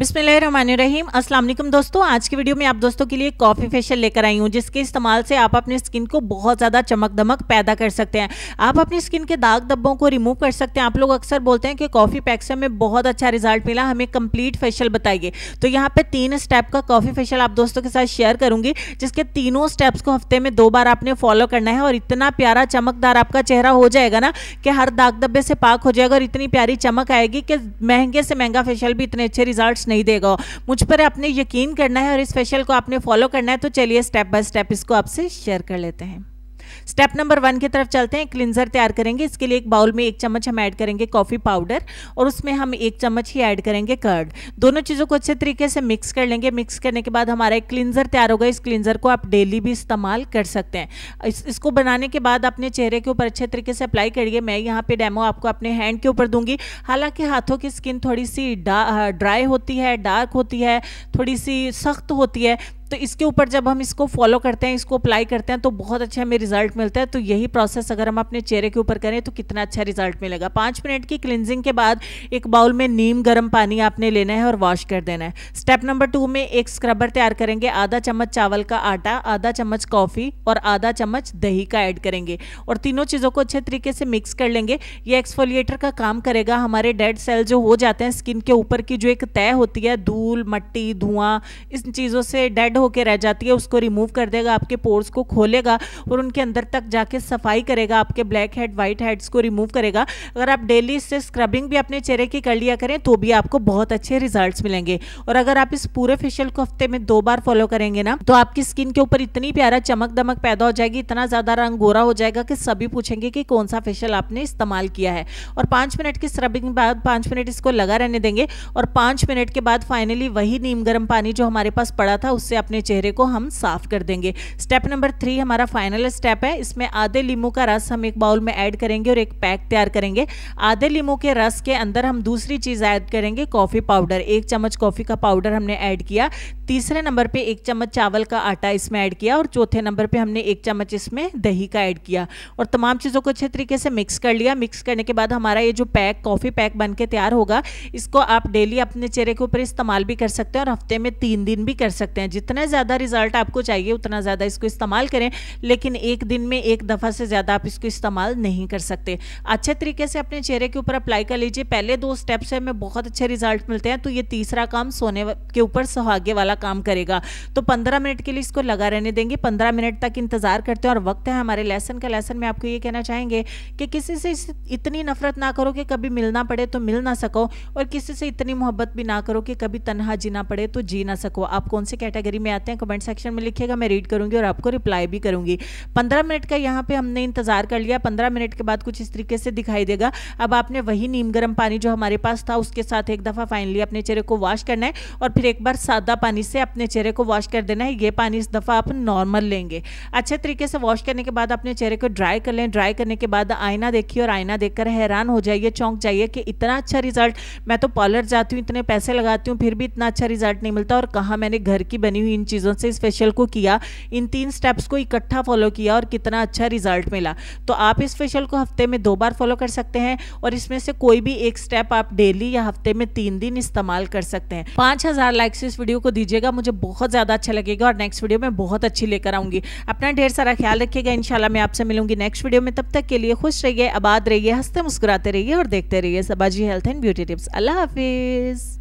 बिस्मिल्लाहिर्रहमानिर्रहीम। अस्सलाम वालेकुम दोस्तों, आज की वीडियो में आप दोस्तों के लिए कॉफ़ी फेशियल लेकर आई हूँ, जिसके इस्तेमाल से आप अपनी स्किन को बहुत ज़्यादा चमक दमक पैदा कर सकते हैं। आप अपनी स्किन के दाग धब्बों को रिमूव कर सकते हैं। आप लोग अक्सर बोलते हैं कि कॉफ़ी पैक से हमें बहुत अच्छा रिजल्ट मिला, हमें कंप्लीट फेशियल बताइए। तो यहाँ पे 3 स्टेप का कॉफ़ी फेशियल आप दोस्तों के साथ शेयर करूँगी, जिसके तीनों स्टेप्स को हफ्ते में 2 बार आपने फॉलो करना है और इतना प्यारा चमकदार आपका चेहरा हो जाएगा ना कि हर दाग धब्बे से पाक हो जाएगा और इतनी प्यारी चमक आएगी कि महंगे से महंगा फेशियल भी इतने अच्छे रिजल्ट्स नहीं देगा। मुझ पर आपने यकीन करना है और इस फेशियल को आपने फॉलो करना है। तो चलिए स्टेप बाय स्टेप इसको आपसे शेयर कर लेते हैं। स्टेप नंबर 1 की तरफ चलते हैं। क्लिंजर तैयार करेंगे। इसके लिए एक बाउल में 1 चम्मच हम ऐड करेंगे कॉफ़ी पाउडर और उसमें हम 1 चम्मच ही ऐड करेंगे कर्ड। दोनों चीज़ों को अच्छे तरीके से मिक्स कर लेंगे। मिक्स करने के बाद हमारा एक क्लिंजर तैयार होगा। इस क्लिंजर को आप डेली भी इस्तेमाल कर सकते हैं। इसको बनाने के बाद अपने चेहरे के ऊपर अच्छे तरीके से अप्लाई करिए। मैं यहाँ पे डेमो आपको अपने हैंड के ऊपर दूंगी। हालांकि हाथों की स्किन थोड़ी सी ड्राई होती है, डार्क होती है, थोड़ी सी सख्त होती है, तो इसके ऊपर जब हम इसको फॉलो करते हैं, इसको अप्लाई करते हैं, तो बहुत अच्छा हमें रिजल्ट मिलता है। तो यही प्रोसेस अगर हम अपने चेहरे के ऊपर करें तो कितना अच्छा रिजल्ट मिलेगा। 5 मिनट की क्लिनजिंग के बाद एक बाउल में नीम गर्म पानी आपने लेना है और वॉश कर देना है। स्टेप नंबर 2 में एक स्क्रबर तैयार करेंगे। आधा चम्मच चावल का आटा, आधा चम्मच कॉफ़ी और आधा चम्मच दही का ऐड करेंगे और तीनों चीज़ों को अच्छे तरीके से मिक्स कर लेंगे। ये एक्सफोलिएटर का काम करेगा। हमारे डेड सेल जो हो जाते हैं स्किन के ऊपर की जो एक तय होती है, धूल मट्टी धुआं इस चीज़ों से डेड होके रह जाती है, उसको रिमूव कर देगा, आपके पोर्स को खोलेगा और उनके अंदर तक जाके सफाई करेगा, आपके ब्लैक हेड वाइट हेड्स को रिमूव करेगा। अगर आप डेली इससे स्क्रबिंग भी अपने चेहरे की कर लिया करें तो भी आपको बहुत अच्छे रिजल्ट्स मिलेंगे। और अगर आप इस पूरे फेशियल को हफ्ते में 2 बार फॉलो करेंगे ना, तो आपकी स्किन के ऊपर इतनी प्यारा चमक दमक पैदा हो जाएगी, इतना ज़्यादा रंग गोरा हो जाएगा कि सभी पूछेंगे कि कौन सा फेशियल आपने इस्तेमाल किया है। और 5 मिनट की स्क्रबिंग के बाद 5 मिनट इसको लगा रहने देंगे और 5 मिनट के बाद फाइनली वही नीम गर्म पानी जो हमारे पास पड़ा था उससे अपने चेहरे को हम साफ कर देंगे। स्टेप नंबर 3 हमारा फाइनल स्टेप है। इसमें आधे लींबू का रस हम एक बाउल में ऐड करेंगे और एक पैक तैयार करेंगे। आधे लींबू के रस के अंदर हम दूसरी चीज ऐड करेंगे कॉफी पाउडर। 1 चम्मच कॉफी का पाउडर हमने ऐड किया। तीसरे नंबर पे 1 चम्मच चावल का आटा इसमें ऐड किया और चौथे नंबर पे हमने 1 चम्मच इसमें दही का ऐड किया और तमाम चीज़ों को अच्छे तरीके से मिक्स कर लिया। मिक्स करने के बाद हमारा ये जो कॉफ़ी पैक बन के तैयार होगा, इसको आप डेली अपने चेहरे के ऊपर इस्तेमाल भी कर सकते हैं और हफ्ते में 3 दिन भी कर सकते हैं। जितना ज़्यादा रिजल्ट आपको चाहिए उतना ज़्यादा इसको इस्तेमाल करें, लेकिन एक दिन में एक दफ़ा से ज़्यादा आप इसको इस्तेमाल नहीं कर सकते। अच्छे तरीके से अपने चेहरे के ऊपर अप्लाई कर लीजिए। पहले 2 स्टेप से हमें बहुत अच्छे रिजल्ट मिलते हैं, तो ये तीसरा काम सोने के ऊपर सुहागे वाला काम करेगा। तो 15 मिनट के लिए इसको लगा रहने देंगे। 15 मिनट तक इंतजार करते हैं और वक्त है हमारे लेसन का। लेसन में आपको ये कहना चाहेंगे कि किसी से इतनी नफरत ना करो कि कभी मिलना पड़े तो मिल ना सको, और किसी से इतनी मोहब्बत भी ना करो कि कभी तन्हा जीना पड़े तो जी ना सको। आप कौन सी कैटेगरी में आते हैं कमेंट सेक्शन में लिखिएगा, मैं रीड करूंगी और आपको रिप्लाई भी करूंगी। 15 मिनट का यहाँ पे हमने इंतजार कर लिया। 15 मिनट के बाद कुछ इस तरीके से दिखाई देगा। अब आपने वही नीम गर्म पानी जो हमारे पास था उसके साथ एक दफ़ा फाइनली अपने चेहरे को वॉश करना है और फिर एक बार सादा पानी से अपने चेहरे को वॉश कर देना है। ये पानी इस दफ़ा आप नॉर्मल लेंगे। अच्छे तरीके से वॉश करने के बाद अपने चेहरे को ड्राई कर लें। ड्राई करने के बाद आईना देखिए और आईना देखकर हैरान हो जाइए, चौंक जाइए कि इतना अच्छा रिजल्ट। मैं तो पार्लर जाती हूँ, इतने पैसे लगाती हूँ, फिर भी इतना अच्छा रिजल्ट नहीं मिलता, और कहाँ मैंने घर की बनी हुई इन चीज़ों से इस फेशियल को किया, इन 3 स्टेप्स को इकट्ठा फॉलो किया और कितना अच्छा रिजल्ट मिला। तो आप इस फेशियल को हफ्ते में 2 बार फॉलो कर सकते हैं और इसमें से कोई भी एक स्टेप आप डेली या हफ्ते में 3 दिन इस्तेमाल कर सकते हैं। 5000 लाइक्स इस वीडियो को दीजिएगा, मुझे बहुत ज़्यादा अच्छा लगेगा और नेक्स्ट वीडियो में बहुत अच्छी लेकर आऊँगी। अपना ढेर सारा ख्याल रखिएगा। इंशाल्लाह मैं आपसे मिलूंगी नेक्स्ट वीडियो में। तब तक के लिए खुश रहिए, आबाद रहिए, हंसते मुस्कुराते रहिए और देखते रहिए सबाजी हेल्थ एंड ब्यूटी टिप्स। अल्लाह हाफिज़।